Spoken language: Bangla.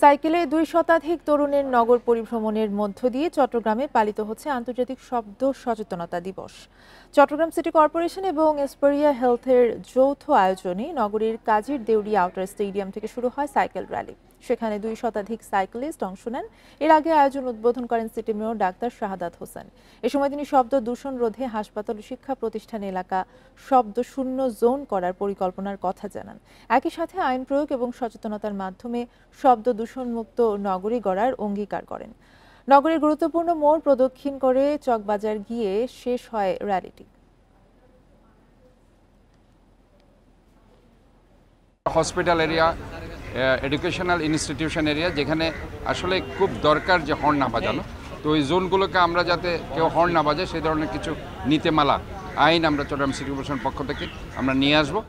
সাইকেলে ২ শতাধিক তরুণের নগর পরিভ্রমণের মধ্য দিয়ে চট্টগ্রামে পালিত হচ্ছে আন্তর্জাতিক শব্দ সচেতনতা দিবস। চট্টগ্রাম সিটি কর্পোরেশন এবং এসপেরিয়া হেলথের যৌথ আয়োজনে নগরীর কাজীর দেউরি আউটার স্টেডিয়াম থেকে শুরু হয় সাইকেল র্যালি। সেখানে ২ শতাধিক সাইকেলিস্ট অংশ নেন। এর আগে আয়োজন উদ্বোধন করেন city mayor doctor Shahadat Hossain. এ সময় তিনি শব্দ দূষণ রোধে হাসপাতাল ও শিক্ষা প্রতিষ্ঠান এলাকা শব্দ শূন্য জোন করার পরিকল্পনার কথা জানান। একই সাথে আইন প্রয়োগ এবং সচেতনতার মাধ্যমে শব্দ দূষণমুক্ত নগরী গড়ার অঙ্গীকার করেন। নগরীর গুরুত্বপূর্ণ মোড় প্রদক্ষিণ করে চকবাজার গিয়ে শেষ হয় র্যালিটি। Hospital area, educational institution area, যেখানে আসলে খুব দরকার যে হর্ন না বাজানো। তো ওই জোনগুলোকে আমরা যাতে কেউ হর্ন না বাজে সেই ধরনের কিছু নীতিমালা আইন আমরা চট্টগ্রাম সিটি কর্পোরেশনের পক্ষ থেকে আমরা নিয়ে আসবো।